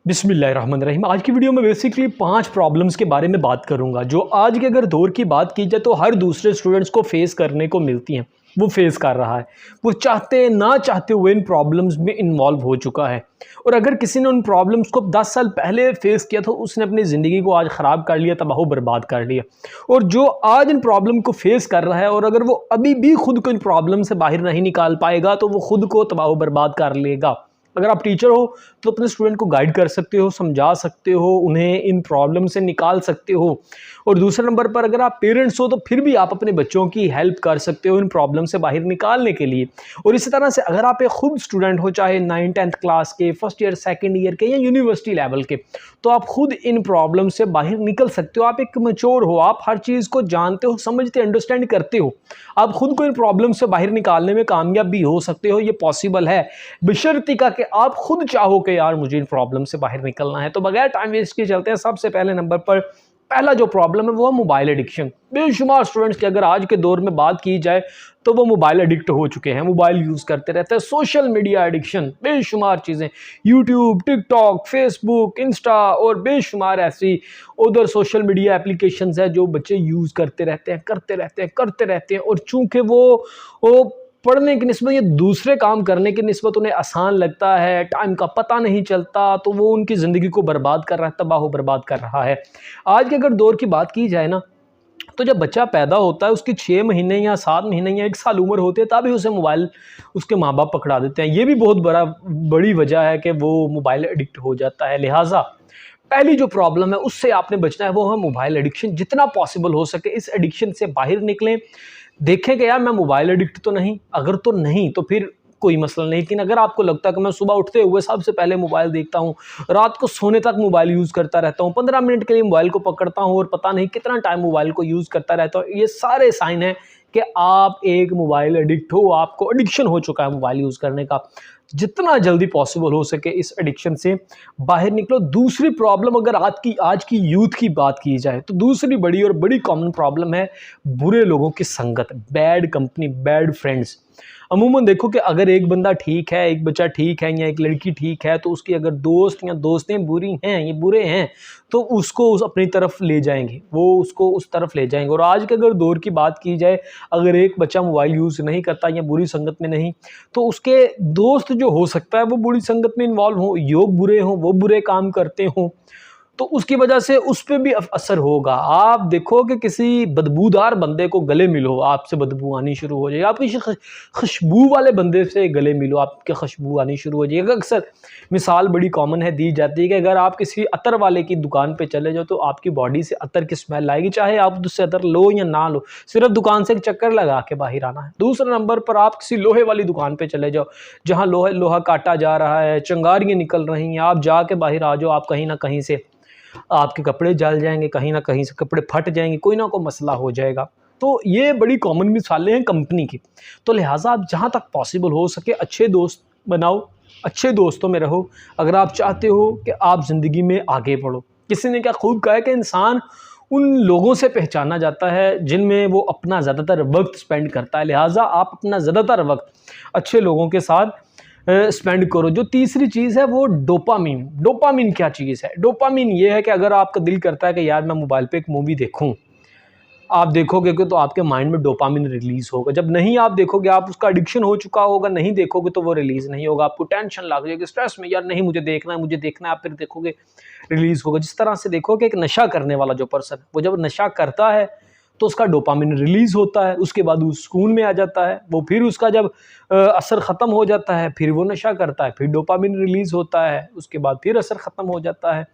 बिस्मिल्लाहिर्रहमानिर्रहीम। आज की वीडियो में बेसिकली 5 प्रॉब्लम्स के बारे में बात करूंगा जो आज के अगर दौर की बात की जाए तो हर दूसरे स्टूडेंट्स को फेस करने को मिलती हैं। वो फेस कर रहा है, वो चाहते ना चाहते हुए इन प्रॉब्लम्स में इन्वॉल्व हो चुका है। और अगर किसी ने उन प्रॉब्लम्स को 10 साल पहले फेस किया तो उसने अपनी ज़िंदगी को आज ख़राब कर लिया, तबाह बर्बाद कर लिया। और जो आज इन प्रॉब्लम को फेस कर रहा है और अगर वो अभी भी खुद को इन प्रॉब्लम से बाहर नहीं निकाल पाएगा तो वो खुद को तबाह बर्बाद कर लेगा। अगर आप टीचर हो तो अपने स्टूडेंट को गाइड कर सकते हो, समझा सकते हो, उन्हें इन प्रॉब्लम से निकाल सकते हो। और दूसरे नंबर पर अगर आप पेरेंट्स हो तो फिर भी आप अपने बच्चों की हेल्प कर सकते हो इन प्रॉब्लम से बाहर निकालने के लिए। और इसी तरह से अगर आप एक खुद स्टूडेंट हो, चाहे 9th-10th क्लास के, फर्स्ट ईयर, सेकेंड ईयर के या यूनिवर्सिटी लेवल के, तो आप खुद इन प्रॉब्लम से बाहर निकल सकते हो। आप एक मैच्योर हो, आप हर चीज़ को जानते हो, समझते, अंडरस्टैंड करते हो। आप खुद को इन प्रॉब्लम से बाहर निकालने में कामयाब भी हो सकते हो। ये पॉसिबल है बशर्ते का कि आप खुद चाहो कि यार मुझे इन प्रॉब्लम से बाहर निकलना है। तो बगैर टाइम वेस्ट किए चलते हैं। सबसे पहले नंबर पर पहला जो प्रॉब्लम है वो है मोबाइल एडिक्शन। बेशुमार स्टूडेंट्स की अगर आज के दौर में बात की जाए तो वो मोबाइल एडिक्ट हो चुके हैं, मोबाइल यूज़ करते रहते हैं। सोशल मीडिया एडिक्शन, बेशुमार चीज़ें, यूट्यूब, टिकटॉक, फेसबुक, इंस्टा और बेशुमार ऐसी उधर सोशल मीडिया एप्लीकेशंस है जो बच्चे यूज़ करते रहते हैं, करते रहते हैं। और चूंकि वो पढ़ने की निस्बत या दूसरे काम करने की निस्बत उन्हें आसान लगता है, टाइम का पता नहीं चलता, तो वो उनकी ज़िंदगी को बर्बाद कर रहा है, तबाह बर्बाद कर रहा है। आज के अगर दौर की बात की जाए ना, तो जब बच्चा पैदा होता है उसकी 6 महीने या 7 महीने या 1 साल उम्र होती है तभी उसे मोबाइल उसके माँ बाप पकड़ा देते हैं। ये भी बहुत बड़ी वजह है कि वो मोबाइल एडिक्ट हो जाता है। लिहाजा पहली जो प्रॉब्लम है उससे आपने बचना है वो है मोबाइल एडिक्शन। जितना पॉसिबल हो सके इस एडिक्शन से बाहर निकलें। देखें कि यार मैं मोबाइल एडिक्ट तो नहीं, अगर तो नहीं तो फिर कोई मसला नहीं। लेकिन अगर आपको लगता है कि मैं सुबह उठते हुए सबसे पहले मोबाइल देखता हूँ, रात को सोने तक मोबाइल यूज़ करता रहता हूँ, 15 मिनट के लिए मोबाइल को पकड़ता हूँ और पता नहीं कितना टाइम मोबाइल को यूज़ करता रहता हूँ, ये सारे साइन हैं कि आप एक मोबाइल एडिक्ट हो, आपको एडिक्शन हो चुका है मोबाइल यूज़ करने का। जितना जल्दी पॉसिबल हो सके इस एडिक्शन से बाहर निकलो। दूसरी प्रॉब्लम अगर आज की यूथ की बात की जाए तो दूसरी बड़ी कॉमन प्रॉब्लम है बुरे लोगों की संगत, बैड कंपनी, बैड फ्रेंड्स। अमूमन देखो कि अगर एक बंदा ठीक है, एक बच्चा ठीक है या एक लड़की ठीक है तो उसकी अगर दोस्त या दोस्तें बुरी हैं, ये बुरे हैं, तो उसको अपनी तरफ ले जाएंगे, वो उसको उस तरफ ले जाएंगे। और आज के अगर दौर की बात की जाए, अगर एक बच्चा मोबाइल यूज़ नहीं करता या बुरी संगत में नहीं, तो उसके दोस्त जो हो सकता है वो बुरी संगत में इन्वॉल्व हो, योग बुरे हों, वो बुरे काम करते हों, तो उसकी वजह से उस पर भी असर होगा। आप देखो कि किसी बदबूदार बंदे को गले मिलो, आपसे बदबू आनी शुरू हो जाएगी। आप किसी खुशबू वाले बंदे से गले मिलो, आपके खुशबू आनी शुरू हो जाएगी। अक्सर मिसाल बड़ी कॉमन है, दी जाती है कि अगर आप किसी अतर वाले की दुकान पे चले जाओ तो आपकी बॉडी से अतर की स्मेल आएगी, चाहे आप उससे अतर लो या ना लो, सिर्फ दुकान से एक चक्कर लगा के बाहर आना है। दूसरे नंबर पर आप किसी लोहे वाली दुकान पे चले जाओ जहाँ लोहा काटा जा रहा है, चिंगारियाँ निकल रही हैं, आप जाके बाहर आ जाओ, आप कहीं ना कहीं से आपके कपड़े जल जाएंगे, कहीं ना कहीं से कपड़े फट जाएंगे, कोई ना कोई मसला हो जाएगा। तो ये बड़ी कॉमन मिसालें हैं कंपनी की। तो लिहाजा आप जहाँ तक पॉसिबल हो सके अच्छे दोस्त बनाओ, अच्छे दोस्तों में रहो अगर आप चाहते हो कि आप ज़िंदगी में आगे बढ़ो। किसी ने क्या खूब कहा है कि इंसान उन लोगों से पहचाना जाता है जिनमें वो अपना ज़्यादातर वक्त स्पेंड करता है। लिहाजा आप अपना ज़्यादातर वक्त अच्छे लोगों के साथ स्पेंड करो। जो तीसरी चीज़ है वो डोपामीन। डोपामीन क्या चीज़ है? डोपामीन ये है कि अगर आपका दिल करता है कि यार मैं मोबाइल पे एक मूवी देखूं, आप देखोगे कि तो आपके माइंड में डोपामीन रिलीज़ होगा। जब नहीं आप देखोगे, आप उसका एडिक्शन हो चुका होगा, नहीं देखोगे तो वो रिलीज़ नहीं होगा। आपको टेंशन लग जाएगी, स्ट्रेस में, यार नहीं मुझे देखना है, आप फिर देखोगे रिलीज़ होगा। जिस तरह से देखोगे एक नशा करने वाला जो पर्सन, वो जब नशा करता है तो उसका डोपामिन रिलीज़ होता है, उसके बाद वो सुकून में आ जाता है। वो फिर उसका जब असर ख़त्म हो जाता है फिर वो नशा करता है, फिर डोपामिन रिलीज़ होता है, उसके बाद फिर असर ख़त्म हो जाता है।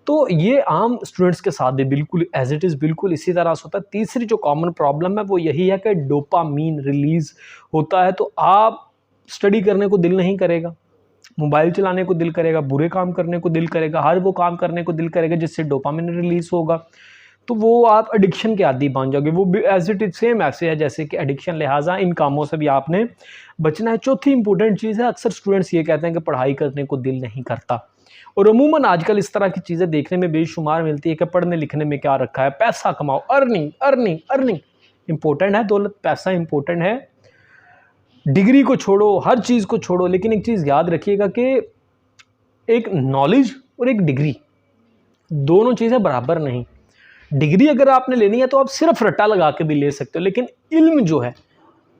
तो ये आम स्टूडेंट्स के साथ भी बिल्कुल एज़ इट इज़ बिल्कुल इसी तरह से होता है। तीसरी जो कॉमन प्रॉब्लम है वो यही है कि डोपामिन रिलीज़ होता है तो आप स्टडी करने को दिल नहीं करेगा, मोबाइल चलाने को दिल करेगा, बुरे काम करने को दिल करेगा, हर वो काम करने को दिल करेगा जिससे डोपामिन रिलीज़ होगा। तो वो आप एडिक्शन के आदी बन जाओगे। वो भी एज इट इज सेम ऐसे है जैसे कि एडिक्शन। लिहाजा इन कामों से भी आपने बचना है। चौथी इंपॉर्टेंट चीज़ है, अक्सर स्टूडेंट्स ये कहते हैं कि पढ़ाई करने को दिल नहीं करता, और अमूमन आजकल इस तरह की चीज़ें देखने में बेशुमार मिलती है कि पढ़ने लिखने में क्या रखा है, पैसा कमाओ, अर्निंग अर्निंग अर्निंग। इंपॉर्टेंट है दौलत, पैसा इंपॉर्टेंट है, डिग्री को छोड़ो, हर चीज़ को छोड़ो, लेकिन एक चीज़ याद रखिएगा कि एक नॉलेज और एक डिग्री, दोनों चीज़ें बराबर नहीं। डिग्री अगर आपने लेनी है तो आप सिर्फ रट्टा लगा के भी ले सकते हो, लेकिन इल्म जो है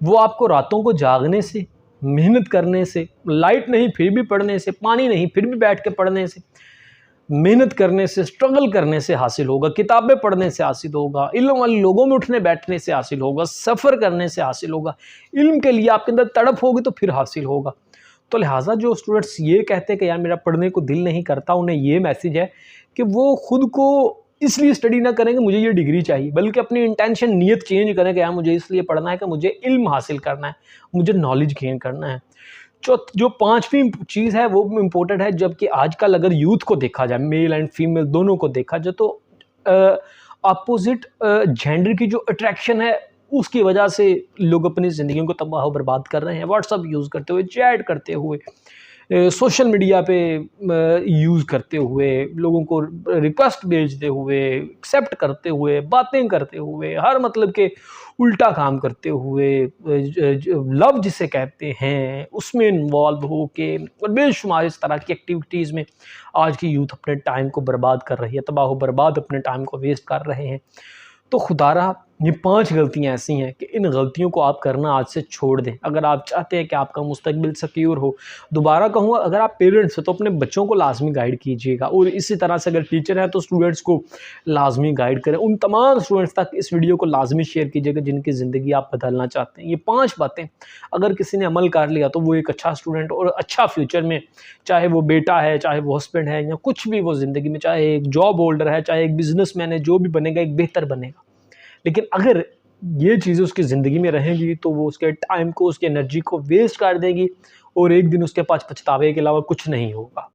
वो आपको रातों को जागने से, मेहनत करने से, लाइट नहीं फिर भी पढ़ने से, पानी नहीं फिर भी बैठ के पढ़ने से, मेहनत करने से, स्ट्रगल करने से हासिल होगा, किताबें पढ़ने से हासिल होगा, इल्म वाले लोगों में उठने बैठने से हासिल होगा, सफ़र करने से हासिल होगा। इल्म के लिए आपके अंदर तड़प होगी तो फिर हासिल होगा। तो लिहाजा जो स्टूडेंट्स ये कहते हैं कि यार मेरा पढ़ने को दिल नहीं करता, उन्हें ये मैसेज है कि वो खुद को इसलिए स्टडी ना करें कि मुझे ये डिग्री चाहिए, बल्कि अपनी इंटेंशन, नीयत चेंज करें कि यार मुझे इसलिए पढ़ना है कि मुझे इल्म हासिल करना है, मुझे नॉलेज गेन करना है। जो पांचवी चीज़ है वो इम्पोर्टेंट है, जबकि आजकल अगर यूथ को देखा जाए, मेल एंड फीमेल दोनों को देखा जाए, तो अपोजिट जेंडर की जो अट्रैक्शन है उसकी वजह से लोग अपनी ज़िंदगी को तबाह बर्बाद कर रहे हैं। व्हाट्सअप यूज़ करते हुए, चैट करते हुए, सोशल मीडिया पे यूज़ करते हुए, लोगों को रिक्वेस्ट भेजते हुए, एक्सेप्ट करते हुए, बातें करते हुए, हर मतलब के उल्टा काम करते हुए, लव जिसे कहते हैं उसमें इन्वॉल्व हो के और बेशुमार इस तरह की एक्टिविटीज़ में आज की यूथ अपने टाइम को बर्बाद कर रही है, तबाह बर्बाद अपने टाइम को वेस्ट कर रहे हैं। तो खुदारा ये 5 गलतियाँ ऐसी हैं कि इन गलतियों को आप करना आज से छोड़ दें, अगर आप चाहते हैं कि आपका मुस्तकबिल सिक्योर हो। दोबारा कहूँगा, अगर आप पेरेंट्स हैं तो अपने बच्चों को लाजमी गाइड कीजिएगा, और इसी तरह से अगर टीचर हैं तो स्टूडेंट्स को लाजमी गाइड करें। उन तमाम स्टूडेंट्स तक इस वीडियो को लाजमी शेयर कीजिएगा जिनकी ज़िंदगी आप बदलना चाहते हैं। ये 5 बातें अगर किसी ने अमल कर लिया तो वो एक अच्छा स्टूडेंट और अच्छा फ्यूचर में, चाहे वो बेटा है, चाहे वो हस्बैंड है, या कुछ भी वो ज़िंदगी में, चाहे एक जॉब होल्डर है, चाहे एक बिजनेसमैन है, जो भी बनेगा एक बेहतर बनेगा। लेकिन अगर ये चीज़ें उसकी ज़िंदगी में रहेंगी तो वो उसके टाइम को, उसकी एनर्जी को वेस्ट कर देगी, और एक दिन उसके पास पछतावे के अलावा कुछ नहीं होगा।